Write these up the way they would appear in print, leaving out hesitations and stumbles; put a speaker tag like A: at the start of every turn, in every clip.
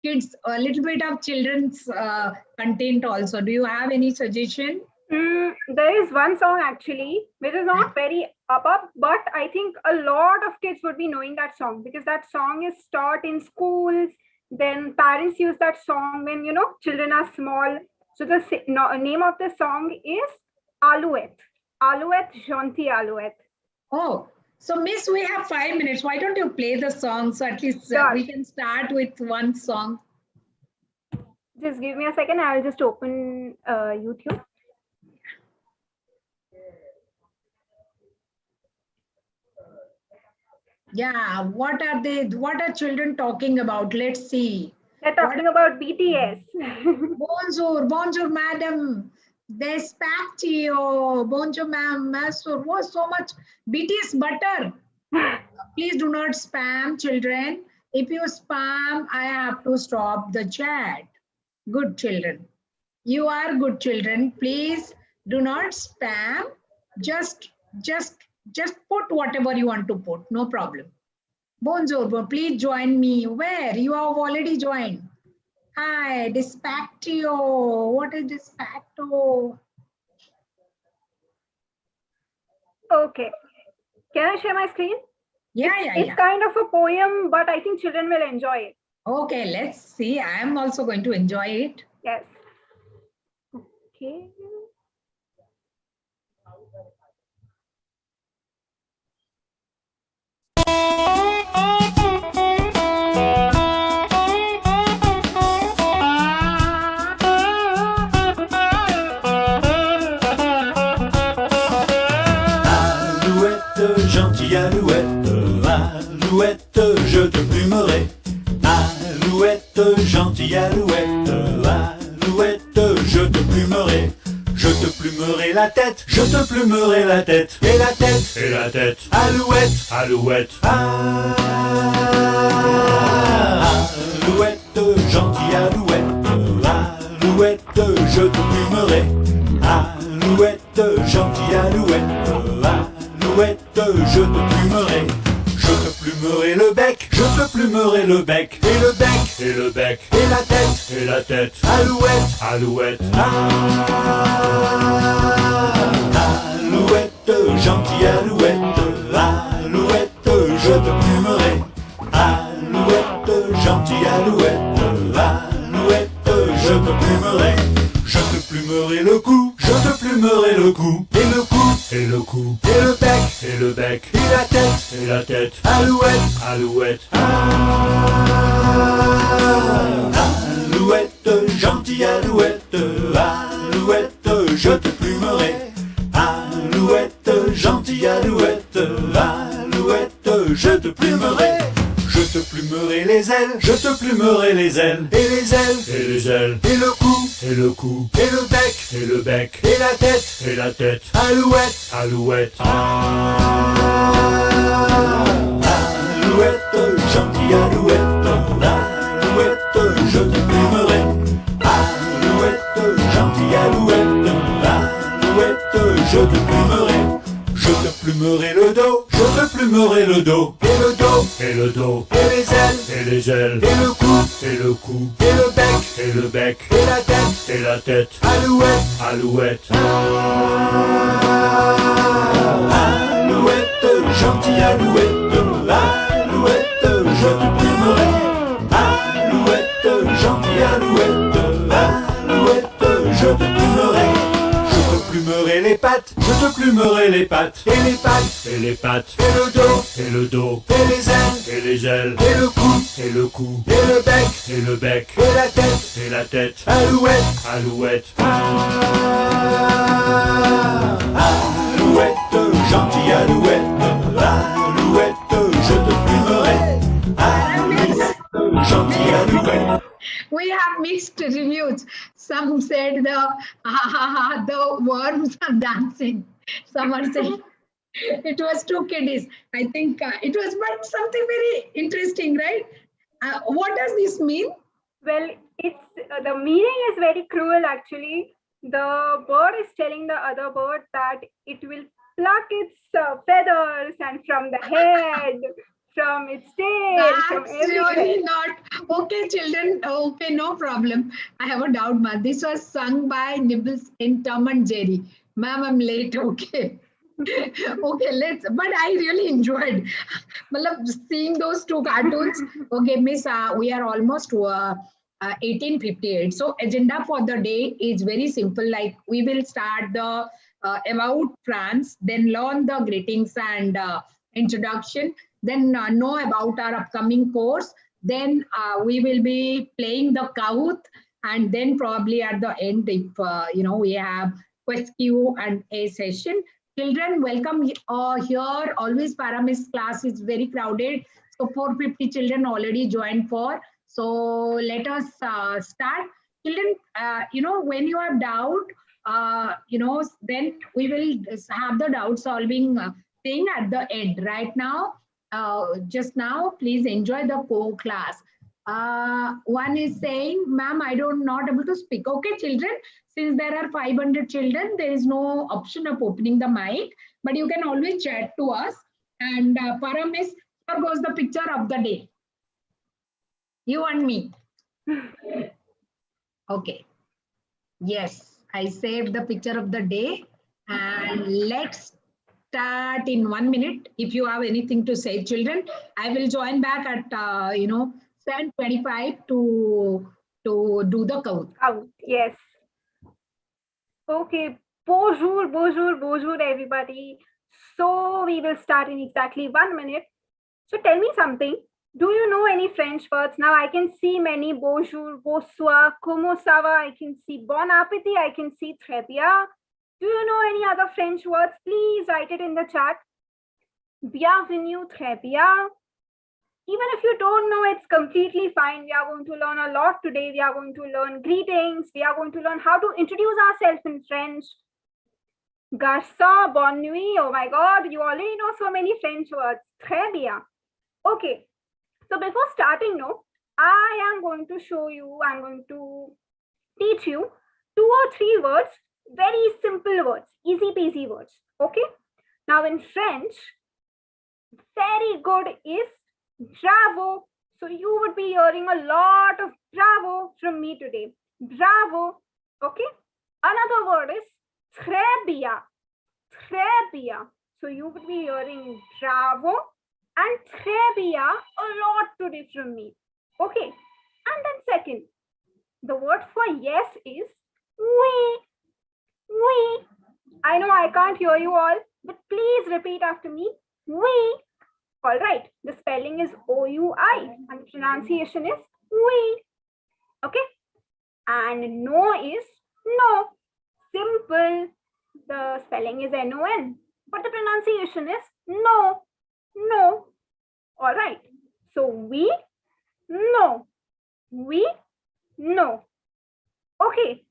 A: kids, a little bit of children's content also. Do you have any suggestion?
B: There is one song actually, which is not very up, but I think a lot of kids would be knowing that song because that song is taught in schools. Then parents use that song when children are small. So the name of the song is Alouette. Alouette, Janti Alouette.
A: Oh, so Miss, we have 5 minutes. Why don't you play the song so at least we can start with one song?
B: Just give me a second. I'll just open YouTube.
A: Yeah, what are children talking about? Let's see.
B: They're talking about BTS.
A: Bonjour, madam. Despacito. Bonjour, ma'am. Master. Oh, so much BTS butter. Please do not spam, children. If you spam, I have to stop the chat. Good children. You are good children. Please do not spam. Just put whatever you want to put. No problem. Bonjour. Please join me. Where? You have already joined. Hi, Despacito. What is Despacito?
B: Okay. Can I share my screen?
A: Yeah.
B: It's kind of a poem, but I think children will enjoy it.
A: Okay, let's see. I am also going to enjoy it.
B: Yes. Okay.
C: Alouette, gentille alouette, alouette, je te plumerai. Alouette, gentille alouette, alouette, je te plumerai. Je te plumerai la tête, je te plumerai la tête, et la tête, et la tête. Alouette, alouette, alouette, gentille alouette, alouette, je te plumerai. Alouette, gentille alouette, alouette, je te plumerai. Je te plumerai le bec, je te plumerai le bec, et le bec, et le bec, et la tête, et la tête. Alouette, alouette, alouette, gentille alouette, alouette, je te plumerai. Alouette, gentille alouette, alouette, je te plumerai. Je te plumerai le cou, je te plumerai le cou, et le cou, et le cou, et le bec, et le bec, et la tête, et la tête. Alouette, alouette, alouette, gentille alouette, alouette, je te plumerai. Alouette, gentille alouette, alouette, je te plumerai. Je te plumerai les ailes, je te plumerai les ailes, et les ailes, et les ailes, et le cou, et le cou, et le bec, et le bec, et la tête, et la tête. Alouette, alouette, alouette, gentille alouette, alouette, je te plumerai. Alouette, gentille alouette, alouette, je te plumerai. Je te plumerai le dos, je te plumerai le dos, et le dos, et le dos, et les ailes, et les ailes, et le cou, et le cou, et le bec, et le bec, et la tête, et la tête. Alouette, alouette, alouette, gentille alouette, alouette, je te plumerai. Alouette, gentille alouette, alouette, je te plumerai. Je te plumerai les pattes, je te plumerai les pattes, et les pattes, et les pattes, et le dos, et le dos, et les ailes, et les ailes, et le cou, et le cou, et le bec, et le bec, et la tête, et la tête. Alouette, alouette, alouette, gentille alouette, alouette, je te plumerai. Alouette, gentille alouette.
A: We have mixed reviews. Some said the worms are dancing. Some are saying it was too kiddies. I think it was, but something very interesting, right? What does this mean?
B: Well, it's the meaning is very cruel actually. The bird is telling the other bird that it will pluck its feathers and from the head, from its tail, from everywhere.
A: Absolutely not. Okay, children. Okay, no problem. I have a doubt, ma. This was sung by Nibbles in Tom and Jerry. Ma'am, I'm late. Okay. Okay, but I really enjoyed matlab, seeing those two cartoons. Okay, miss, we are almost 18:58. So agenda for the day is very simple. Like we will start the about France, then learn the greetings and introduction, then know about our upcoming course. Then we will be playing the Kahoot, and then probably at the end, if we have question and a session. Children, welcome here. Always Paramis class is very crowded. So 450 children already joined for. So let us start. Children, when you have doubt, then we will have the doubt solving thing at the end. Right now, just now, please enjoy the co-class. One is saying, ma'am, I don't not able to speak. Okay, children, since there are 500 children, there is no option of opening the mic, but you can always chat to us. And Paramis, here goes the picture of the day. You and me. Okay. Yes, I saved the picture of the day. And let's start in 1 minute. If you have anything to say, children, I will join back at 7:25 to do the count.
B: Out, yes. Okay, bonjour, bonjour, bonjour, everybody. So we will start in exactly 1 minute. So tell me something. Do you know any French words? Now I can see many bonjour, bonsoir, comment ça va? I can see bon appétit. I can see très bien. Do you know any other French words? Please write it in the chat. Bienvenue, très bien. Even if you don't know, it's completely fine. We are going to learn a lot today. We are going to learn greetings. We are going to learn how to introduce ourselves in French. Garçon, bonne nuit. Oh my God, you already know so many French words. Très bien. Okay. So before starting, I am going to show you, I'm going to teach you 2 or 3 words, very simple words, easy peasy words. Okay. Now in French, very good is bravo. So you would be hearing a lot of bravo from me today. Bravo. Okay. Another word is très bien. Très bien. So you would be hearing bravo and très bien a lot today from me. Okay. And then second, the word for yes is oui. Oui. I know I can't hear you all, but please repeat after me. Oui. All right. The spelling is O-U-I and the pronunciation is oui. Okay. And no is no. Simple. The spelling is N-O-N, but the pronunciation is no. No. All right. So we, no. We, no. Okay.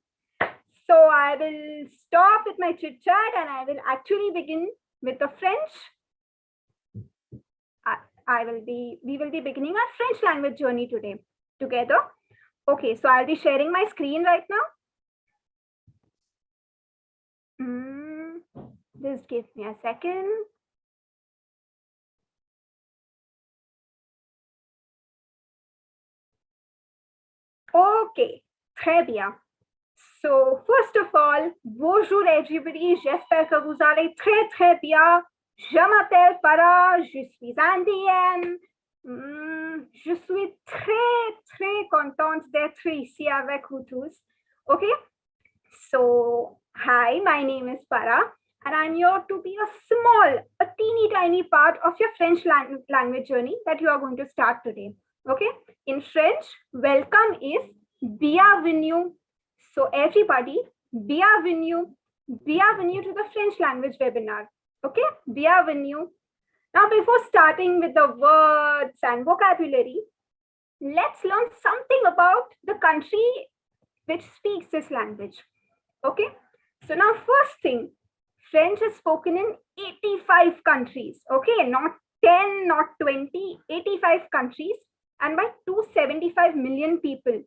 B: So I will stop with my chit chat and I will actually begin with the French. We will be beginning our French language journey today together. Okay, so I'll be sharing my screen right now. Just give me a second. Okay, très bien. So first of all, bonjour everybody. J'espère que vous allez très très bien. Je m'appelle Farah. Je suis indienne. Je suis très très contente d'être ici avec vous tous. Okay. So hi, my name is Farah, and I'm here to be a teeny tiny part of your French language journey that you are going to start today. Okay. In French, welcome is bienvenue. So everybody, bienvenue. Bienvenue to the French language webinar. Okay, bienvenue. Now, before starting with the words and vocabulary, let's learn something about the country which speaks this language. Okay, so now first thing, French is spoken in 85 countries. Okay, not 10, not 20, 85 countries and by 275 million people.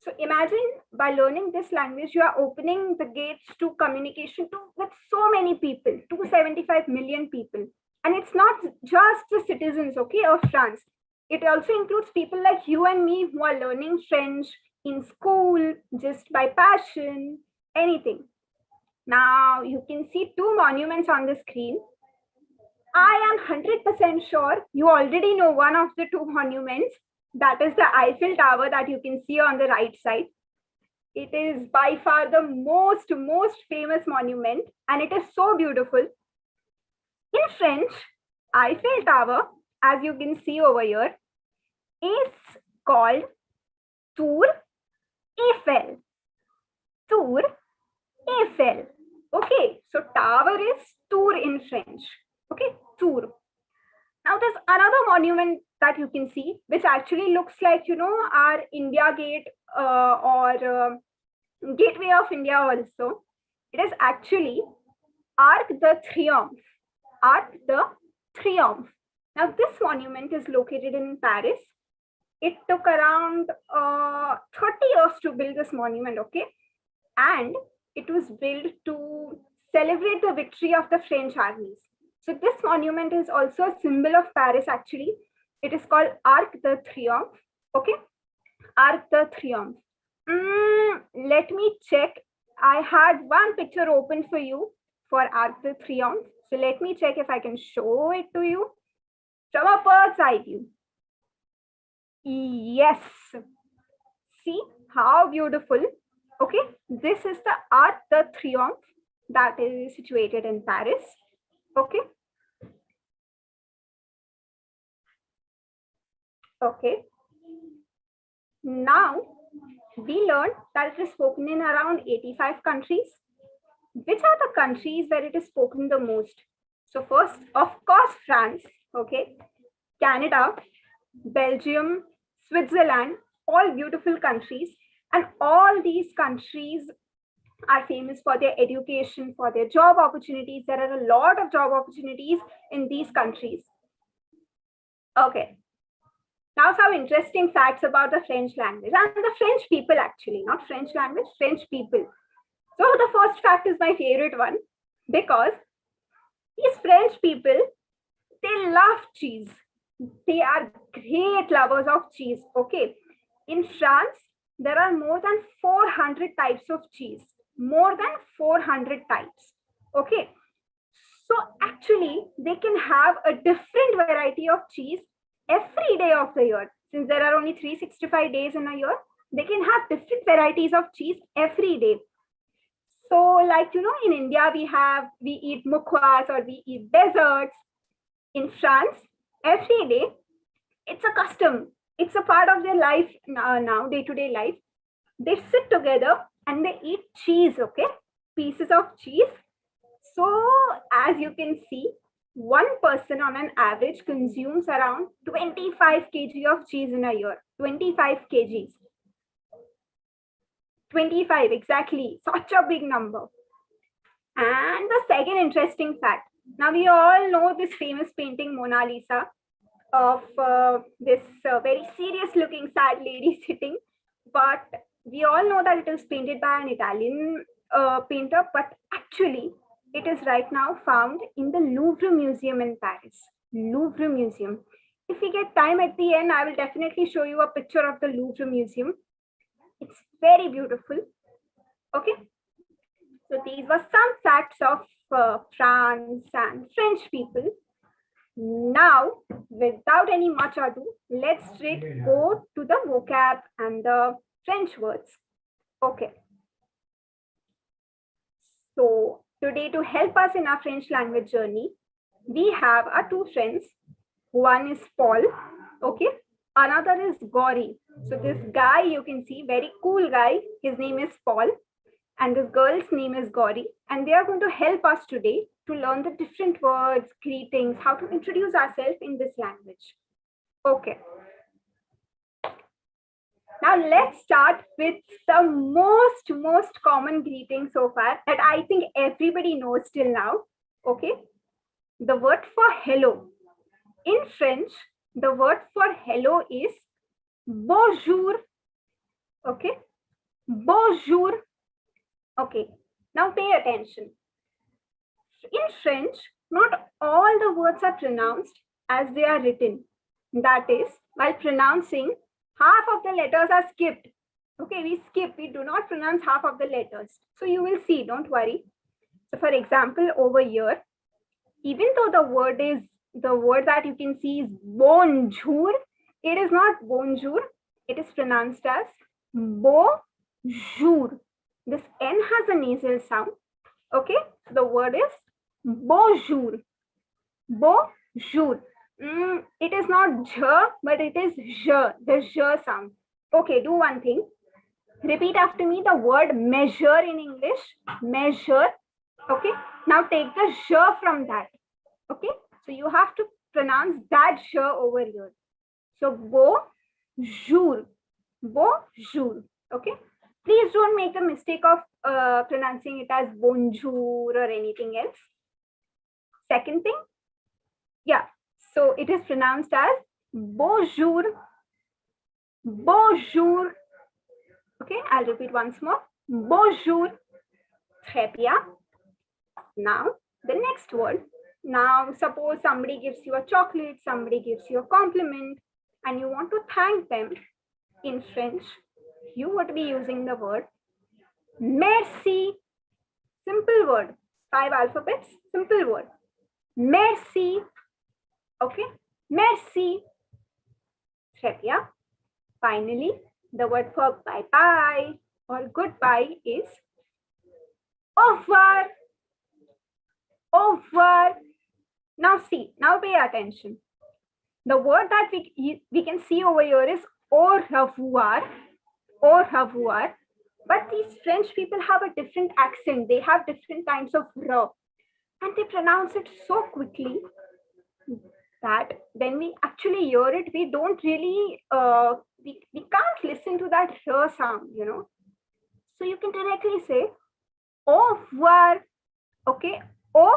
B: So imagine by learning this language, you are opening the gates to communication with so many people, 275 million people. And it's not just the citizens, okay, of France. It also includes people like you and me who are learning French in school, just by passion, anything. Now you can see two monuments on the screen. I am 100% sure you already know one of the two monuments. That is the Eiffel Tower that you can see on the right side. It is by far the most famous monument, and it is so beautiful. In French, Eiffel Tower, as you can see over here, is called Tour Eiffel. Tour Eiffel. Okay, so tower is Tour in French. Okay, Tour. Now there's another monument that you can see, which actually looks like, our India Gate or Gateway of India also. It is actually Arc de Triomphe. Arc de Triomphe. Now this monument is located in Paris. It took around 30 years to build this monument, okay? And it was built to celebrate the victory of the French armies. So this monument is also a symbol of Paris actually. It is called Arc de Triomphe, okay? Arc de Triomphe. Let me check. I had one picture open for you for Arc de Triomphe. So let me check if I can show it to you from a bird's eye view. Yes. See how beautiful. Okay, this is the Arc de Triomphe that is situated in Paris. Okay. Okay. Now we learned that it is spoken in around 85 countries. Which are the countries where it is spoken the most? So first, of course, France. Okay. Canada, Belgium, Switzerland, all beautiful countries. And all these countries are famous for their education, for their job opportunities. There are a lot of job opportunities in these countries. Okay. Now some interesting facts about the French language and the French people actually, not French language, French people. So the first fact is my favorite one because these French people, they love cheese. They are great lovers of cheese. Okay. In France, there are more than 400 types of cheese. More than 400 types. Okay. So actually, they can have a different variety of cheese every day of the year. Since there are only 365 days in a year, they can have different varieties of cheese every day. So like, in India, we eat mukwas or we eat desserts. In France, every day, it's a custom. It's a part of their life now, day-to-day life. They sit together and they eat cheese, okay? Pieces of cheese. So as you can see, one person on an average consumes around 25 kg of cheese in a year. 25 kgs. 25, exactly. Such a big number. And the second interesting fact. Now we all know this famous painting Mona Lisa of this very serious looking sad lady sitting. But we all know that it was painted by an Italian painter, but actually it is right now found in the Louvre Museum in Paris. Louvre Museum. If we get time at the end, I will definitely show you a picture of the Louvre Museum. It's very beautiful. Okay. So these were some facts of France and French people. Now, without any much ado, let's straight go to the vocab and the French words. Okay. So today, to help us in our French language journey, we have our two friends. One is Paul, okay? Another is Gauri. So this guy, you can see, very cool guy. His name is Paul. And this girl's name is Gauri. And they are going to help us today to learn the different words, greetings, how to introduce ourselves in this language. Okay. Now let's start with the most common greeting so far that I think everybody knows till now. Okay. The word for hello. In French, the word for hello is bonjour. Okay. Bonjour. Okay. Now pay attention. In French, Not all the words are pronounced as they are written. That is, while pronouncing, half of the letters are skipped. Okay, we skip, we do not pronounce half of the letters. So you will see, don't worry. So for example, over here, even though the word that you can see is bonjour, it is not bonjour, it is pronounced as bonjour. This N has a nasal sound. Okay, so the word is bonjour. Bonjour. It is not j, but it is j, the j sound. Okay, do one thing. Repeat after me the word measure in English. Measure. Okay, now take the j from that. Okay, so you have to pronounce that j over here. So bonjour. Bonjour. Okay, please don't make the mistake of pronouncing it as bonjour or anything else. Second thing, yeah, so it is pronounced as bonjour. Bonjour. Okay, I'll repeat once more. Bonjour. Très bien. Now, the next word. Now, suppose somebody gives you a chocolate, somebody gives you a compliment, and you want to thank them in French, you would be using the word merci. Simple word. 5 alphabets, simple word. Merci. Okay, merci. Très bien. Finally, the word for bye-bye or goodbye is au revoir. Au revoir. Now see, now pay attention. The word that we can see over here is au revoir. Au revoir. But these French people have a different accent. They have different kinds of r. And they pronounce it so quickly that when we actually hear it, we don't really, we can't listen to that r sound, you know. So you can directly say, au revoir, okay, au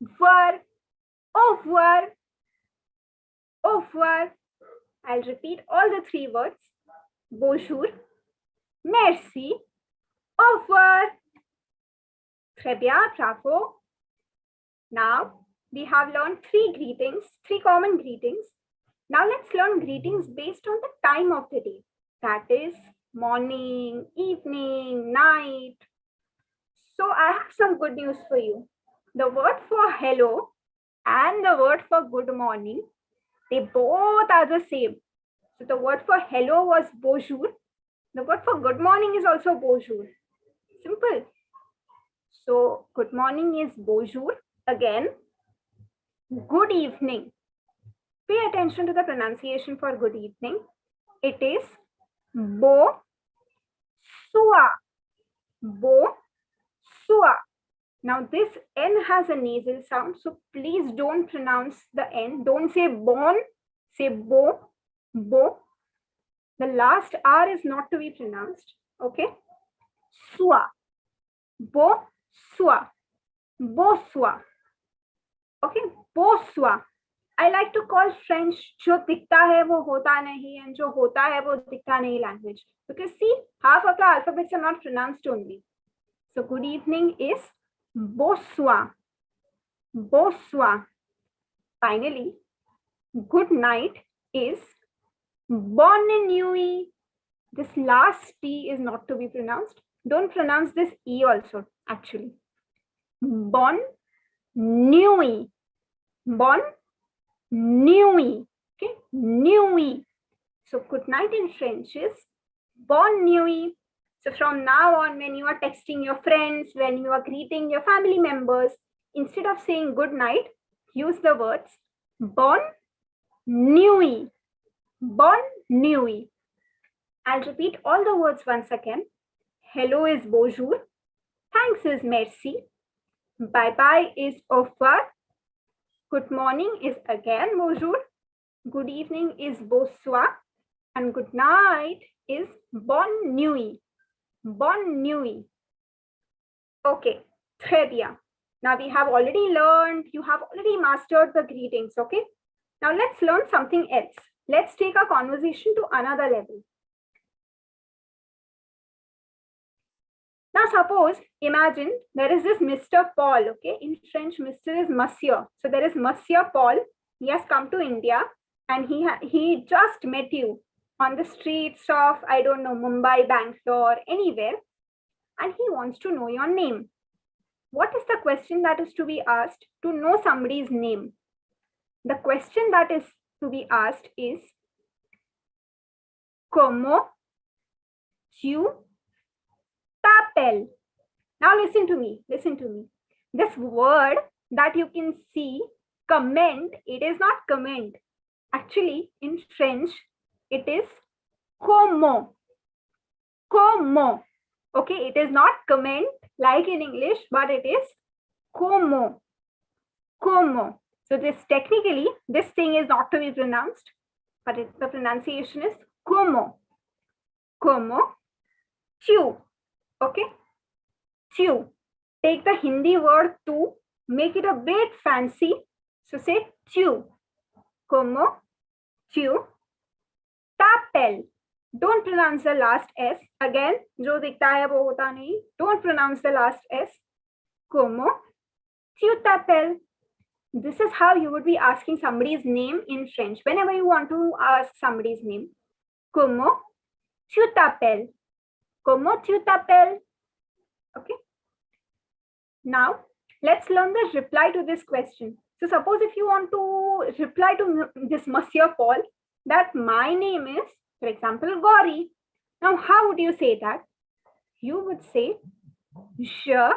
B: revoir, au revoir, au revoir. I'll repeat all the 3 words, bonjour, merci, au revoir. Très bien, bravo. Now, we have learned 3 greetings, 3 common greetings. Now let's learn greetings based on the time of the day. That is morning, evening, night. So I have some good news for you. The word for hello and the word for good morning, they both are the same. So the word for hello was bonjour. The word for good morning is also bonjour. Simple. So good morning is bonjour. Again, good evening. Pay attention to the pronunciation for good evening. It is bo sua. Bo sua. Now this N has a nasal sound, so please don't pronounce the N. Don't say bon, say bo, bo. The last R is not to be pronounced. Okay? Sua. Bo sua. Bo sua. Okay, bonsoir. I like to call French जो दिखता है वो होता नहीं and जो होता है वो दिखता नहीं language. Because see, half of the alphabets are not pronounced only. So good evening is bonsoir. Bonsoir. Finally, good night is bonne nuit. This last T is not to be pronounced. Don't pronounce this E also, actually. Bonne nuit. Bonne nuit. Okay, nuit. So good night in French is bonne nuit. So from now on, when you are texting your friends, when you are greeting your family members, instead of saying good night, use the words bonne nuit. Bonne nuit. I'll repeat all the words once again. Hello is bonjour. Thanks is merci. Bye-bye is au revoir. Good morning is again bonjour. Good evening is bonsoir. And good night is bonne nuit. Bonne nuit. Okay, très bien. Now we have already learned, you have already mastered the greetings, okay? Now let's learn something else. Let's take our conversation to another level. Now Now suppose, imagine there is this Mr. Paul, okay? In French, Mr. is Monsieur. So there is Monsieur Paul. He has come to India and he just met you on the streets of, I don't know, Mumbai, Bangalore, anywhere. And he wants to know your name. What is the question that is to be asked to know somebody's name? The question that is to be asked is, Comment tu t'appelles? Now listen to me, listen to me. This word that you can see, comment, it is not comment. Actually, in French, it is comment. Comment. Okay, it is not comment like in English, but it is comment. Comment. So this technically, this thing is not to be pronounced, but the pronunciation is comment. Comment tu. Okay. Tu. Take the Hindi word tu, make it a bit fancy. So say tu. Comment tu t'appelles. Don't pronounce the last S. Again, jo dikhta hai wo hota nahi. Don't pronounce the last S. Comment tu t'appelles. This is how you would be asking somebody's name in French. Whenever you want to ask somebody's name. Comment tu t'appelles. Comment tu t'appelles. Okay. Now, let's learn the reply to this question. So suppose if you want to reply to this Monsieur Paul, that my name is, for example, Gauri. Now, how would you say that? You would say, Je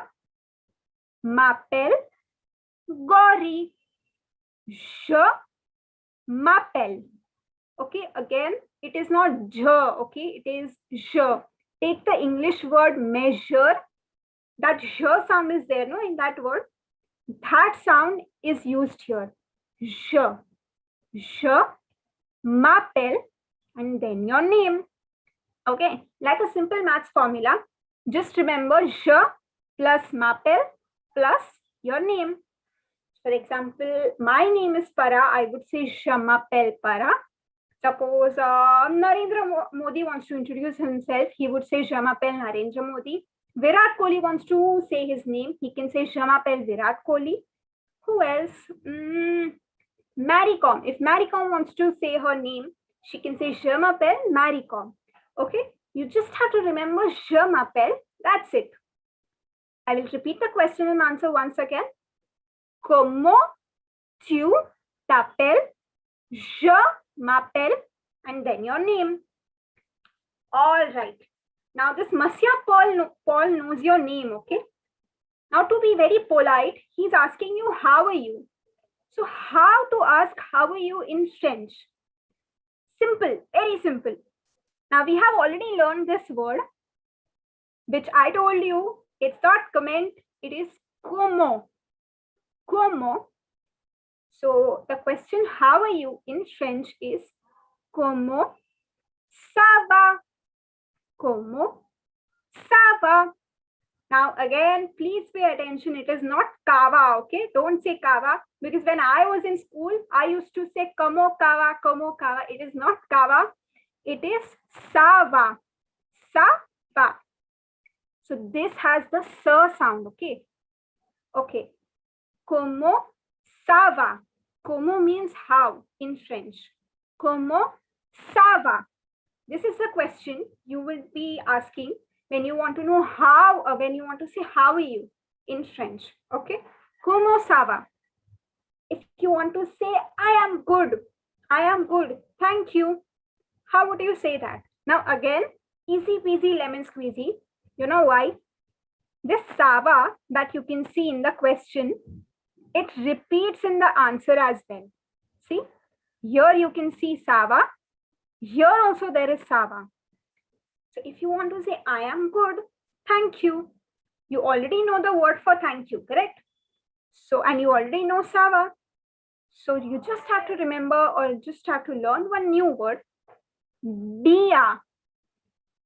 B: m'appelle Gauri. Je m'appelle. Okay, again, it is not je, okay, it is je. Take the English word measure. That je sound is there, no, in that word. That sound is used here. Je. Je m'appelle, and then your name. Okay, like a simple maths formula. Just remember je plus m'appelle plus your name. For example, my name is Para. I would say je m'appelle Para. Suppose Narendra Modi wants to introduce himself. He would say je m'appelle Narendra Modi. Virat Kohli wants to say his name. He can say je m'appelle Virat Kohli. Who else? Maricom. If Maricom wants to say her name, she can say je m'appelle Maricom. Okay? You just have to remember je m'appelle. That's it. I will repeat the question and answer once again. Comment tu t'appelles? Je m'appelle, and then your name. All right. Now this Monsieur Paul knows your name, okay? Now to be very polite, he's asking you, how are you? So how to ask how are you in French? Simple, very simple. Now we have already learned this word, which I told you, it's not comment, it is comment. Comment. So the question, how are you in French is comment ça va? Comment ça va? Now again, please pay attention. It is not kava, okay? Don't say kava, because when I was in school, I used to say como kava, como kava. It is not kava. It is ça va. Ça va. So this has the sa sound, okay? Okay. Comment ça va? Comment means how in French. Comment ça va? This is the question you will be asking when you want to know how, or when you want to say how are you in French. Okay. Comment ça va? If you want to say I am good, thank you. How would you say that? Now again, easy peasy lemon squeezy. You know why? This ça va that you can see in the question, it repeats in the answer as well. See, here you can see ça va. Here also there is ça va. So if you want to say I am good, thank you. You already know the word for thank you, correct? So, and you already know ça va. So you just have to remember, or just have to learn one new word. Dia.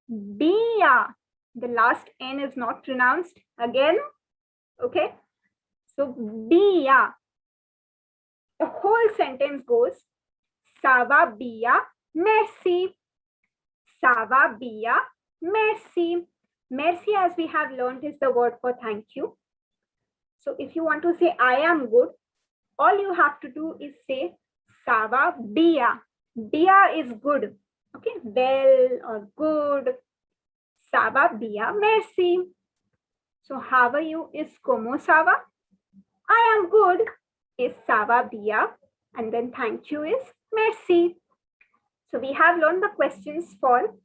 B: Dia. The last N is not pronounced again. Okay. So dia. The whole sentence goes, ça va bien, merci. Ça va bien, merci. Merci, as we have learned, is the word for thank you. So if you want to say I am good, all you have to do is say ça va bien. Bien is good. Okay, well or good. Ça va bien, merci. So how are you is como ça va? I am good is ça va bien. And then thank you is merci. So we have learned the questions for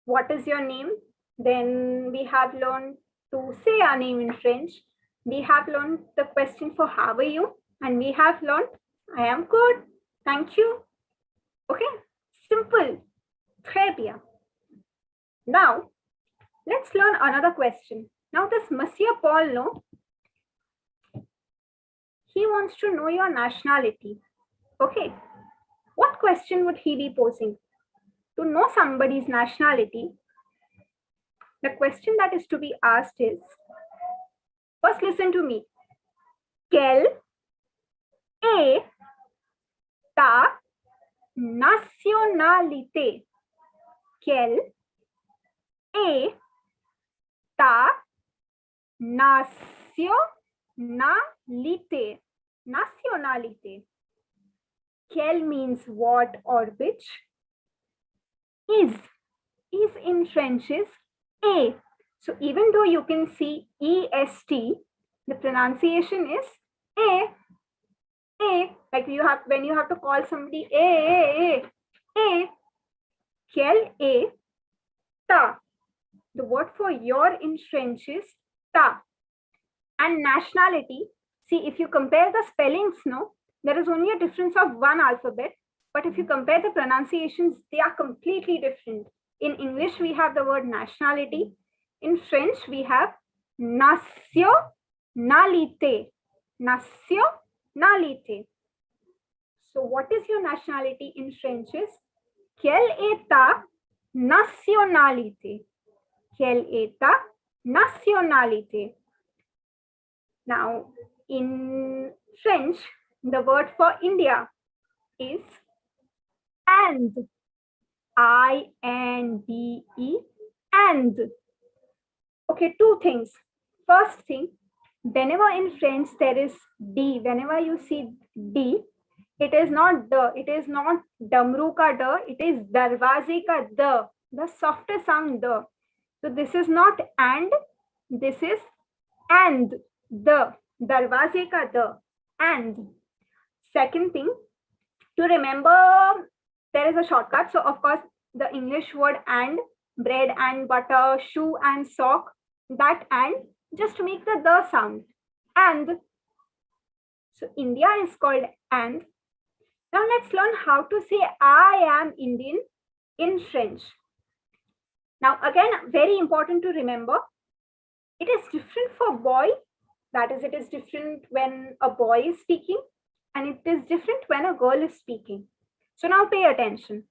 B: what is your name? Then we have learned to say our name in French. We have learned the question for how are you? And we have learned I am good. Thank you. Okay, simple. Très bien. Now, let's learn another question. Now this Monsieur Paul, no, he wants to know your nationality. Okay, what question would he be posing? To know somebody's nationality, the question that is to be asked is, first listen to me. Quelle est ta nationalité? Quelle est ta nationalité? Nationalité. Quelle means what or which. Is in French is a. So even though you can see est, the pronunciation is a. Like when you have to call somebody a. Quelle est ta? The word for your in French is ta. And nationality, see, if you compare the spellings, no, there is only a difference of one alphabet. But if you compare the pronunciations, they are completely different. In English, we have the word nationality. In French, we have nationalité. Nationalité. So what is your nationality in French is quelle est ta nationalité? Quelle est ta nationalité? Now, in French, the word for India is and. I-N-D-E, and. Okay, two things. First thing, whenever in French there is D, whenever you see D, it is not the, it is not damru ka da, it is darwaze ka the softest sound the. So this is not and, this is and, the, darwaze ka the, and. Second thing, to remember, there is a shortcut. So of course, the English word and, bread and butter, shoe and sock, that and, just to make the sound, and. So India is called and. Now let's learn how to say I am Indian in French. Now again, very important to remember, it is different for boy, that is, it is different when a boy is speaking, and it is different when a girl is speaking. So now pay attention.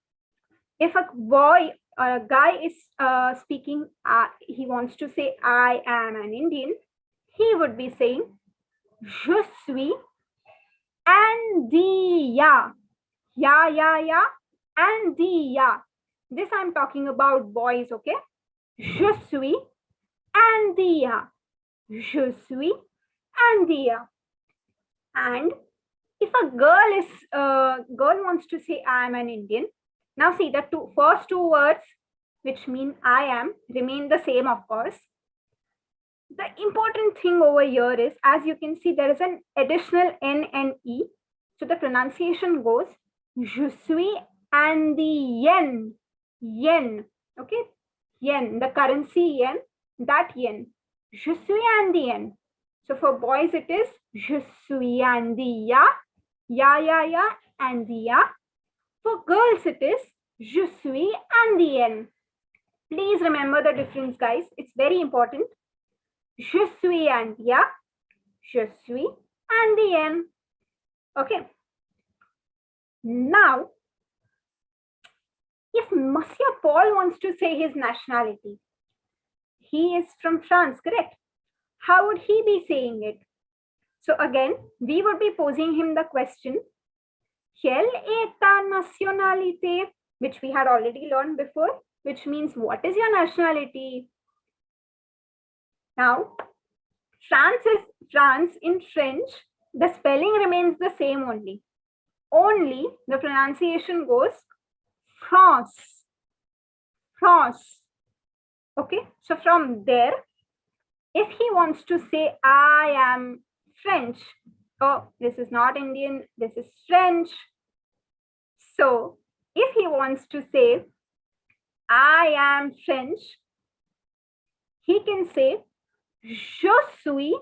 B: If a boy or a guy is speaking, he wants to say I am an Indian, he would be saying je suis India. Ya, India. This I'm talking about boys, okay? Je suis India. Je suis India. And if a girl wants to say I am an Indian, now see the first two words which mean I am remain the same, of course. The important thing over here is, as you can see, there is an additional N and E. So the pronunciation goes je suis Indian. Yen. Okay? Yen. The currency yen. That yen. Je suis Indian. So for boys it is je suis India. Ya, India. For girls it is je suis Indian. Please remember the difference, guys. It's very important. Je suis India. Je suis Indian. Okay. Now, if Monsieur Paul wants to say his nationality, he is from France, correct? How would he be saying it? So again, we would be posing him the question, quelle est ta nationalité? Which we had already learned before, which means what is your nationality? Now, France in French, the spelling remains the same only. Only the pronunciation goes France. France. Okay, so from there, if he wants to say I am French, oh, this is not Indian, this is French. So if he wants to say I am French, he can say Je suis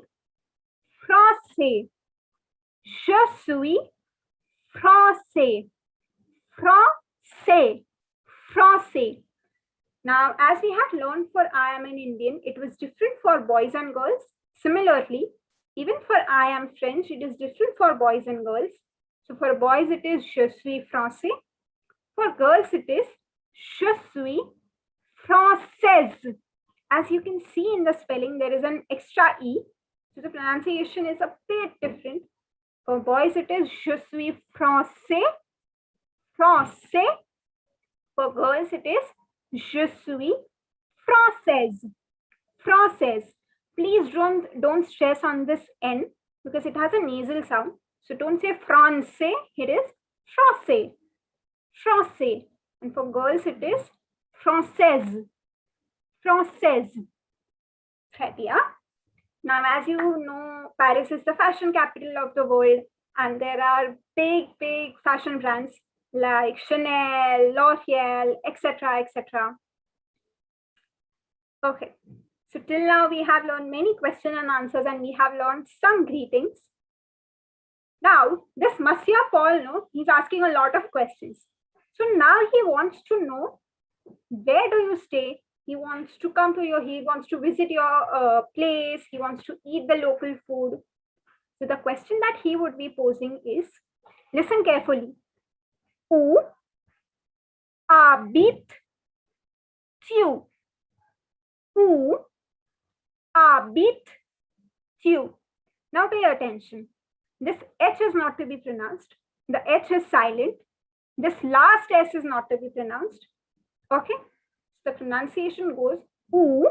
B: français. Je suis français. Français. Français. Now, as we had learned for I am an Indian, it was different for boys and girls. Similarly, even for I am French, it is different for boys and girls. So for boys, it is Je suis français. For girls, it is Je suis française. As you can see in the spelling, there is an extra E. So the pronunciation is a bit different. For boys, it is Je suis français. Français. For girls, it is Je suis française. Française. Please don't stress on this N because it has a nasal sound. So don't say français, it is français. Français. And for girls, it is française. Française. Yeah. Now, as you know, Paris is the fashion capital of the world, and there are big fashion brands like Chanel, L'Oreal, etc., etc. Okay, so till now we have learned many question and answers, and we have learned some greetings. Now, this Monsieur Paul, no, he's asking a lot of questions. So now he wants to know, where do you stay? He wants to come to he wants to visit your place. He wants to eat the local food. So the question that he would be posing is, listen carefully. Où habites-tu? Où habites-tu? Now pay attention. This H is not to be pronounced. The H is silent. This last S is not to be pronounced. Okay? The pronunciation goes où,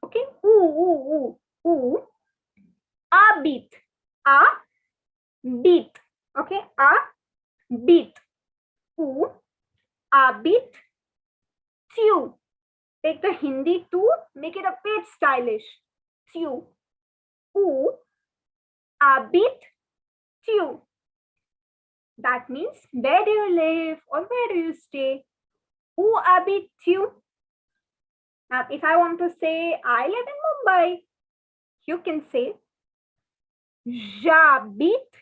B: okay, où, habit, habit, okay, habit, où, habit, tu. Take the Hindi tu, make it a bit stylish. Tu, où, habit, tu. That means where do you live or where do you stay? Où habit tu? Now, if I want to say I live in Mumbai, you can say J'habite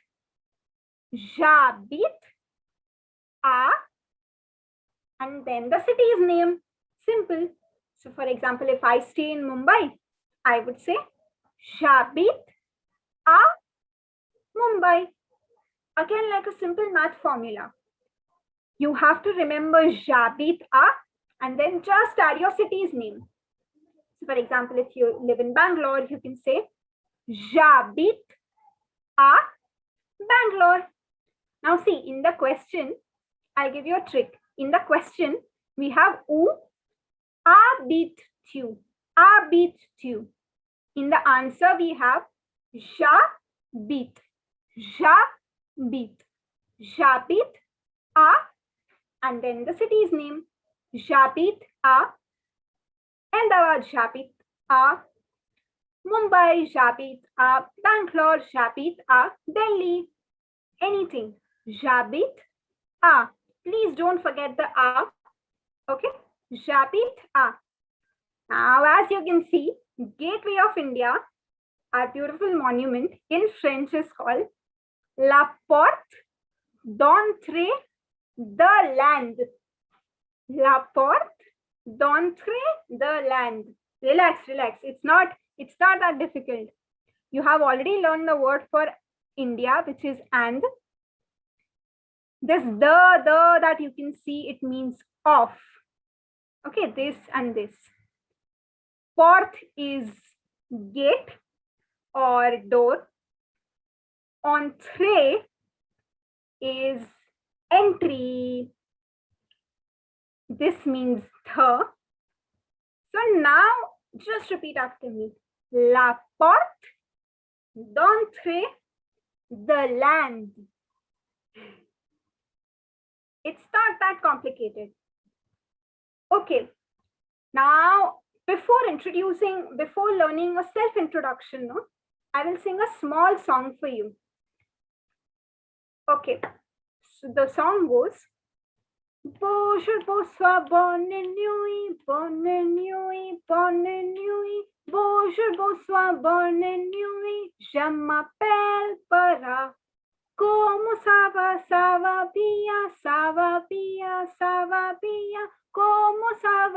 B: à, and then the city's name. Simple. So, for example, if I stay in Mumbai, I would say J'habite à Mumbai. Again, like a simple math formula. You have to remember J'habite à and then just add your city's name. So for example, if you live in Bangalore, you can say J'habite à Bangalore. Now see, in the question, I'll give you a trick. In the question, we have où habites-tu? Habites-tu. In the answer, we have j'habite. J'habite. J'habite à, and then the city's name. J'habite à Ahmedabad, j'habite à Mumbai, j'habite à Bangalore, j'habite à Delhi. Anything. J'habite à. Please don't forget the à. Okay? J'habite à. Now, as you can see, Gateway of India, our beautiful monument in French is called La Porte d'Entrée de Land. La Porte d'Entrée de Land. Relax. It's not that difficult. You have already learned the word for India, which is and. This the that you can see, it means off. Okay, this and this. Porte is gate or door. Entrée is entry. This means the. So now just repeat after me. La porte d'entrée the land. It's not that complicated. Okay. Now, before learning a self-introduction, no, I will sing a small song for you. Okay. So the song goes. Bonjour, bonsoir, bonne nuit, bonne nuit, bonne nuit. Bonjour, bonsoir, bonne nuit. Je m'appelle Para. Como ça va bien, ça va bien, ça va bien. Como ça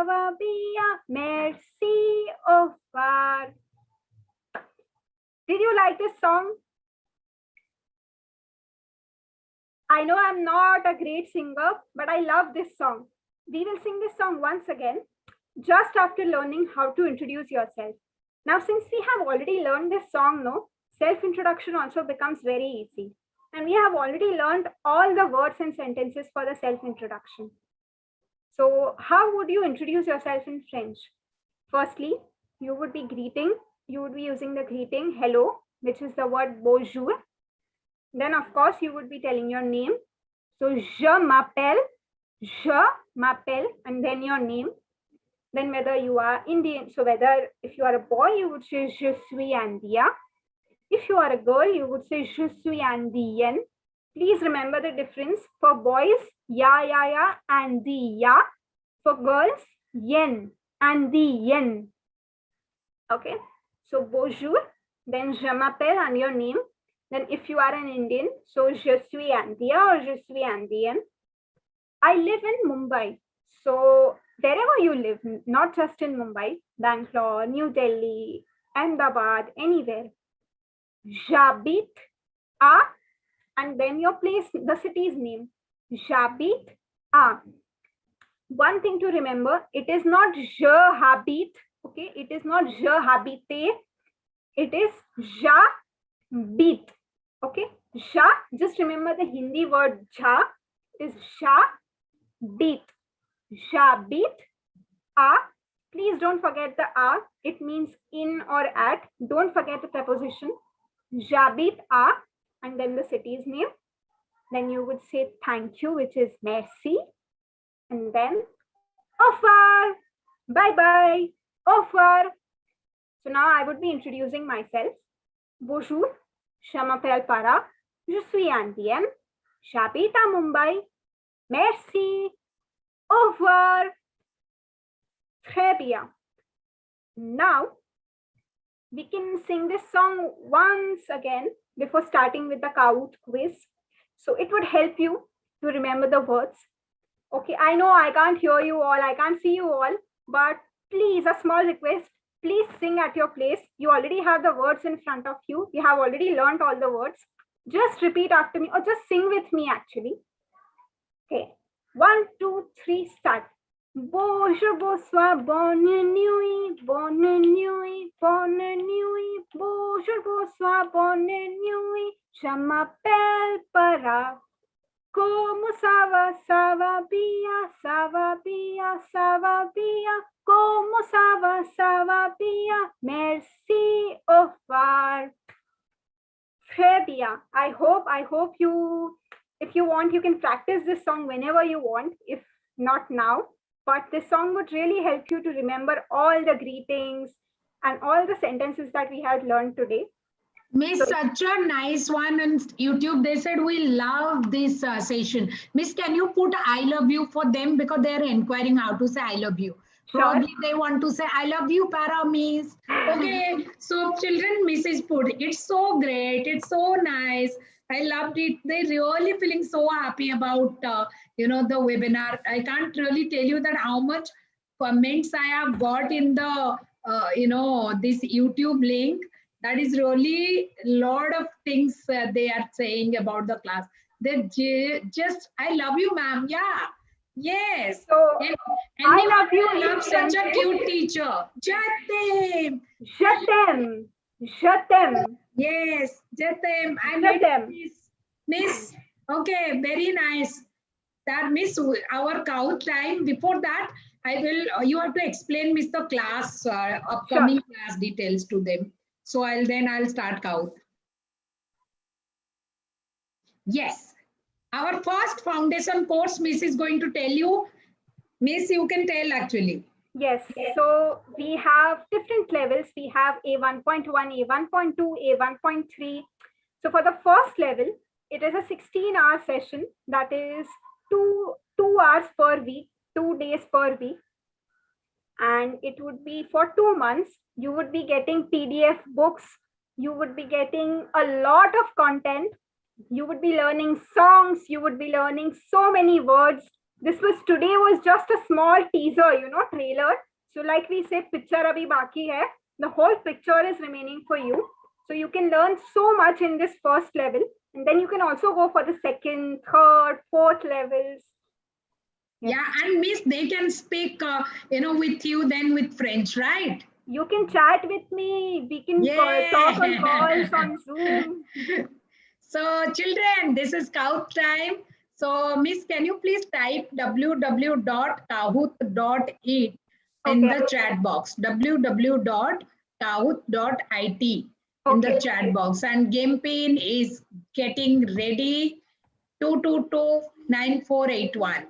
B: va bien. Merci, au revoir. Did you like this song? I know I'm not a great singer, but I love this song. We will sing this song once again, just after learning how to introduce yourself. Now, since we have already learned this song, no, self-introduction also becomes very easy. And we have already learned all the words and sentences for the self-introduction. So how would you introduce yourself in French? Firstly, you would be using the greeting hello, which is the word bonjour. Then, of course, you would be telling your name. So, je m'appelle, and then your name. Then whether you are Indian, so whether if you are a boy, you would say je suis India. If you are a girl, you would say je suis Indienne. Please remember the difference. For boys, ya, and the ya. For girls, yen, and the yen. Okay. So, bonjour, then je m'appelle and your name. Then if you are an Indian, so je suis India or je suis Indian. I live in Mumbai. So wherever you live, not just in Mumbai, Bangalore, New Delhi, Ahmedabad, anywhere. J'habite à, and then your place, the city's name. J'habite à. One thing to remember, it is not je habite, okay? It is not je habite. It is j'habite. Okay, sha, just remember the Hindi word jha is sha, beat. Sha, beat, a. Please don't forget the a. It means in or at. Don't forget the preposition. Jabit a, and then the city's name. Then you would say thank you, which is merci. And then au revoir, bye-bye, au revoir. So now I would be introducing myself. Bonjour. Je m'appelle Para, je suis indienne, j'habite à Mumbai, merci, au revoir, très bien. Now, we can sing this song once again before starting with the Kahoot quiz. So it would help you to remember the words. Okay, I know I can't hear you all, I can't see you all, but please, a small request. Please sing at your place. You already have the words in front of you. You have already learned all the words. Just repeat after me or just sing with me actually. Okay. 1, 2, 3, start. Bonjour, bonsoir, bonne nuit, bonne nuit, bonne nuit. Bonjour, bonsoir, bonne nuit. Je m'appelle Para. Como ça va bien, ça va bien, ça va bien. Como ça va bien. Merci, au revoir. Très bien. I hope you, if you want, you can practice this song whenever you want, if not now. But this song would really help you to remember all the greetings and all the sentences that we had learned today.
A: Miss, such a nice one on YouTube. They said we love this session. Miss, can you put I love you for them because they are inquiring how to say I love you.
B: Sure.
A: Probably they want to say I love you, Para, Miss. Okay, so children, Mrs. put, it's so great. It's so nice. I loved it. They really feeling so happy about, the webinar. I can't really tell you that how much comments I have got in the, this YouTube link. That is really a lot of things they are saying about the class. They just, I love you, ma'am. Yeah. Yes.
B: So,
A: and
B: I love you.
A: I love such a cute teacher. Jatem.
B: Jatem. Jatem.
A: Yes. Jatem. I
B: Jatem.
A: Miss. Okay. Very nice. That Miss, our count time. Before that, I will, you have to explain Miss the class, upcoming class details to them. So I'll start Kaut. Yes. Our first foundation course, Miss is going to tell you. Miss, you can tell actually.
B: Yes, so we have different levels. We have A1.1, A1.2, A1.3. So for the first level, it is a 16-hour session. That is two hours per week, 2 days per week. And it would be for 2 months. You would be getting PDF books. You would be getting a lot of content. You would be learning songs. You would be learning so many words. Today was just a small teaser, trailer. So like we say, picture abhi baki hai. The whole picture is remaining for you. So you can learn so much in this first level. And then you can also go for the second, third, fourth levels.
A: Yeah, and Miss, they can speak, with you then with French, right?
B: You can chat with me. We can talk on calls on Zoom.
A: So children, this is Kahoot time. So Miss, can you please type www.kahoot.it in the chat box, www.kahoot.it in the chat box, and game pin is getting ready, 2229481.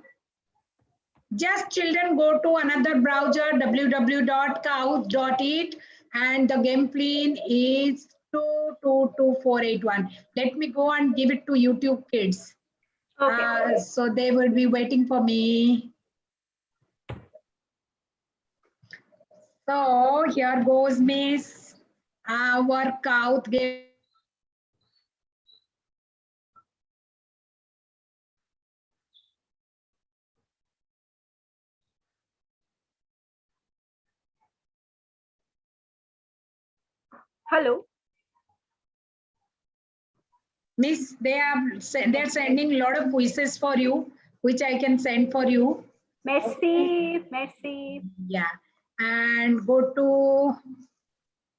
A: Just children go to another browser, www.kahoot.it, and the game pin is 2229481. Let me go and give it to YouTube kids. So they will be waiting for me. So here goes Miss. Our Kahoot game.
B: Hello.
A: Miss, they're sending a lot of quizzes for you, which I can send for you.
B: Merci, merci.
A: Yeah, and go to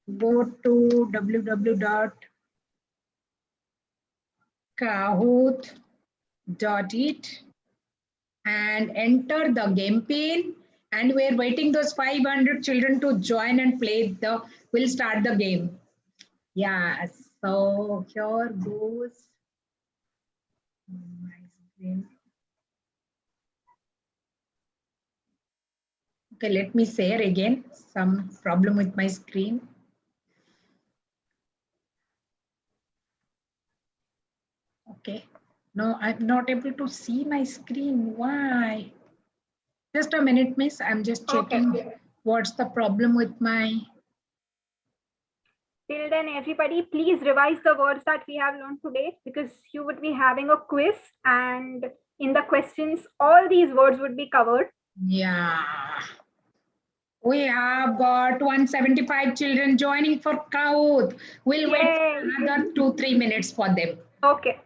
A: www.kahoot.it and enter the game pin. And we're waiting those 500 children to join and play we'll start the game. Yeah, so here goes my screen. Okay, let me share again. Some problem with my screen. Okay, no, I'm not able to see my screen. Why? Just a minute, Miss. I'm just checking what's the problem with my.
B: Till then, everybody, please revise the words that we have learned today, because you would be having a quiz, and in the questions, all these words would be covered.
A: Yeah. We have got 175 children joining for Kahoot. We'll wait for another 2-3 minutes for them.
B: Okay.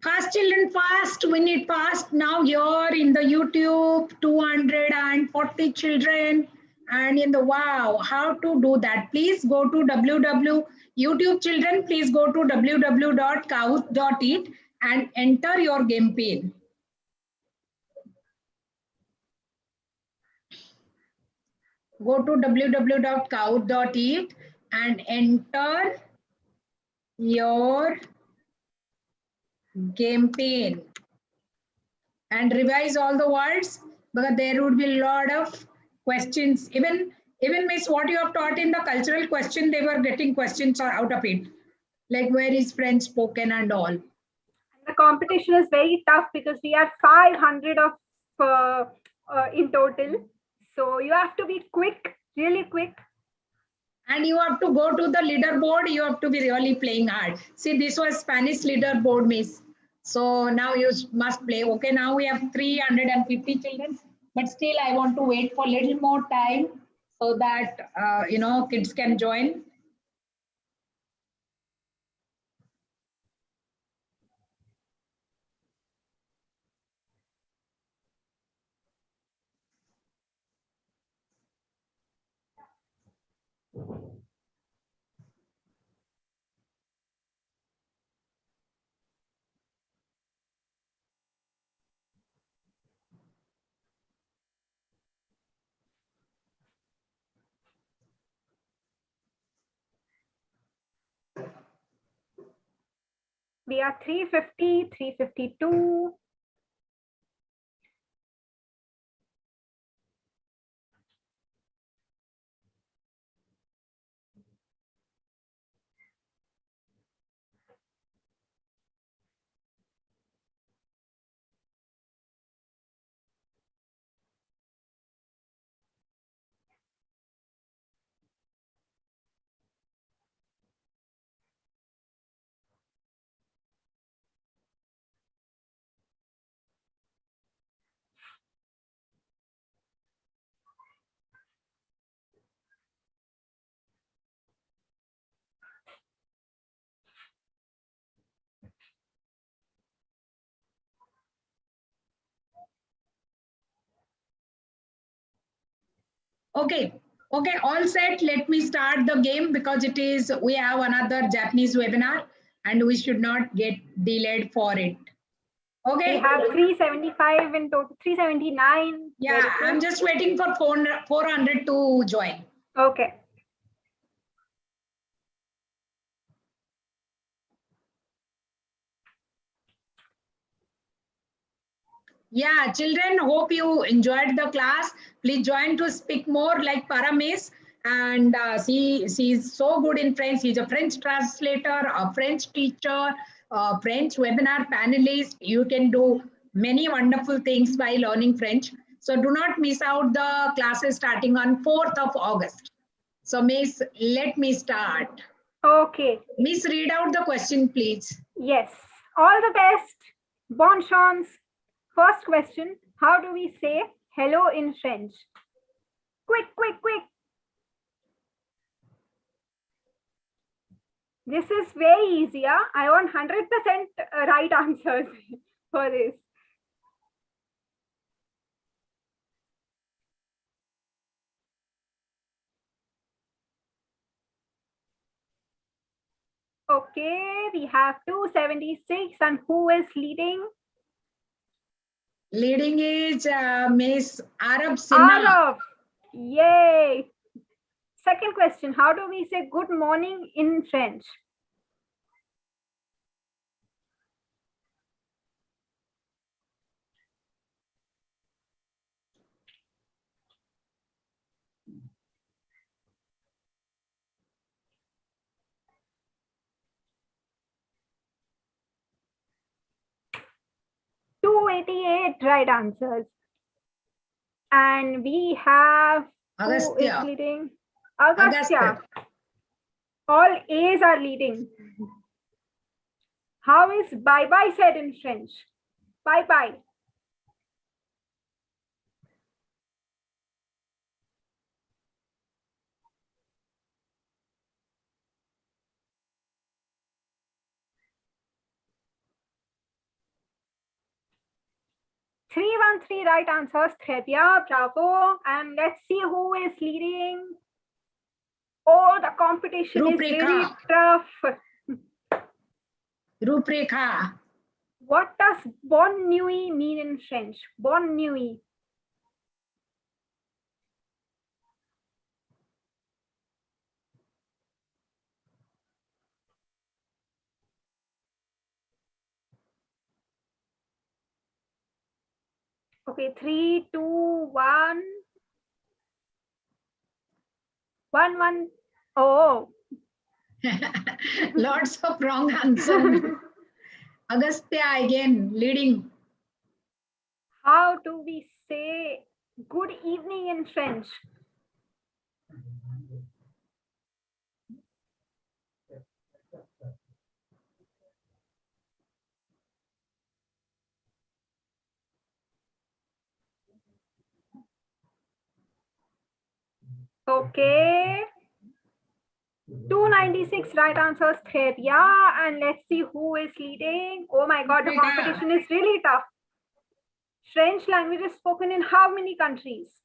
A: Fast children, fast. We need fast. Now here in the YouTube, 240 children. And in the wow, how to do that? Please go to YouTube children, please go to www.kahoot.it and enter your game pin. Go to www.kahoot.it and enter your game pin and revise all the words, because there would be a lot of questions. Even Miss, what you have taught in the cultural question, they were getting questions out of it, like where is French spoken and all.
B: The competition is very tough because we have 500 of in total, so you have to be quick, really quick.
A: And you have to go to the leaderboard. You have to be really playing hard. See, this was Spanish leaderboard, miss. So now you must play. Okay, now we have 350 children. But still, I want to wait for a little more time so that, kids can join.
B: We are 350, 352.
A: Okay, okay, all set. Let me start the game because we have another Japanese webinar and we should not get delayed for it. Okay.
B: We have 375 in total, 379.
A: Yeah, I'm just waiting for 400 to join.
B: Okay.
A: Yeah, children, hope you enjoyed the class. Please join to speak more like Paramis. And she's so good in French. She's a French translator, a French teacher, a French webinar panelist. You can do many wonderful things by learning French. So do not miss out the classes starting on 4th of August. So Miss, let me start.
B: Okay.
A: Miss, read out the question, please.
B: Yes. All the best. Bonne chance. First question, how do we say hello in French? Quick, quick, quick. This is very easy. Yeah? I want 100% right answers for this. Okay, we have 276 and who is leading?
A: Leading is Miss Arab Sinha.
B: Arab. Yay. Second question, how do we say good morning in French? Right answers. And we have
A: Agastya.
B: Who is leading? Agastya. All A's are leading. How is bye-bye said in French? Bye-bye. Three, 1, 3 right answers. Très bien, bravo. And let's see who is leading. Oh, the competition is very tough.
A: Rupreka.
B: What does bonne nuit mean in French? Bonne nuit. Okay, 3, 2, 1. 1, 1. Oh.
A: Lots of wrong answers. Agastya again leading.
B: How do we say good evening in French? Okay. 296 right answers. Très bien. And let's see who is leading. Oh my God, the competition is really tough. French language is spoken in how many countries?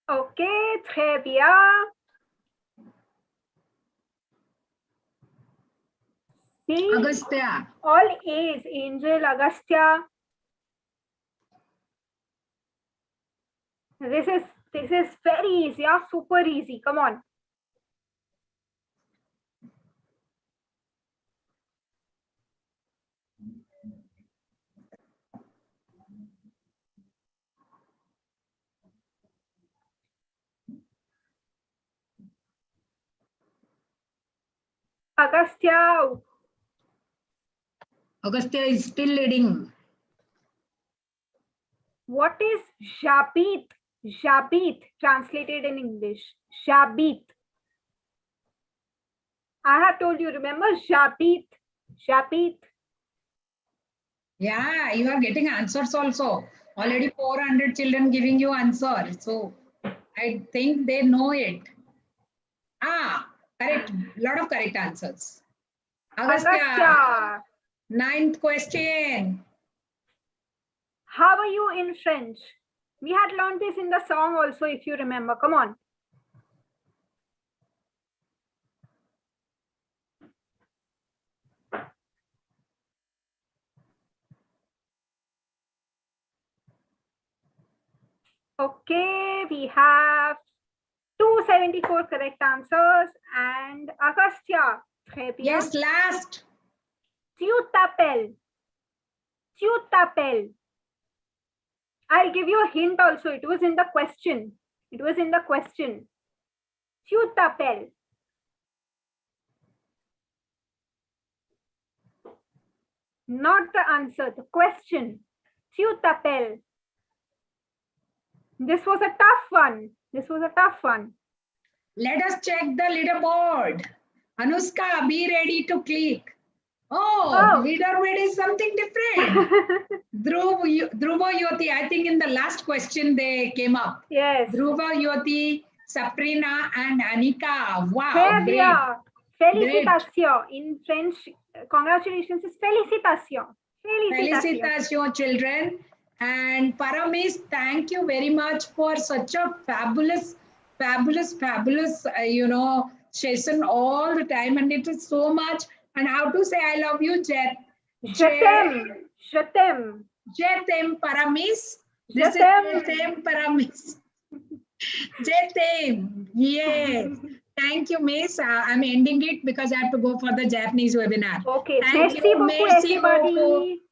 B: Okay, très bien. See,
A: Agastya.
B: all A's, Angel, Agastya. This is very easy, yeah, super easy. Come on. Agastya.
A: Agastya is still leading.
B: What is Jabit? Jabit translated in English. Jabit. I have told you, remember Jabit. Jabit.
A: Yeah, you are getting answers also. Already 400 children giving you answer. So I think they know it. Ah, correct. Lot of correct answers. Agastya,
B: Agastya.
A: 9th question.
B: How are you in French? We had learned this in the song also, if you remember. Come on. Okay, we have 274 correct answers. And Agastya. Très bien.
A: Yes, last.
B: Tu t'appelles. Tu t'appelles. I'll give you a hint also. It was in the question. It was in the question. Tu t'appelles. Not the answer, the question. Tu t'appelles. This was a tough one. This was a tough one.
A: Let us check the leaderboard. Anushka, be ready to click. Oh, leaderboard is something different. Dhruva Yoti, I think in the last question they came up.
B: Yes.
A: Dhruva Yoti, Saprina and Anika. Wow,
B: Très
A: great.
B: bien. Félicitations. In French, congratulations is félicitations.
A: Felicitations, children. And Paramis, thank you very much for such a fabulous session all the time. And it is so much. And how to say I love you, Jet.
B: Je t'aime. Je t'aime.
A: Je t'aime, Paramis.
B: Je
A: This
B: t'aime.
A: is Je t'aime, Paramis. Je t'aime. Yes. Thank you, Miss. I'm ending it because I have to go for the Japanese webinar.
B: Okay.
A: Thank
B: Merci
A: you.
B: beaucoup,
A: Merci
B: everybody.
A: beaucoup.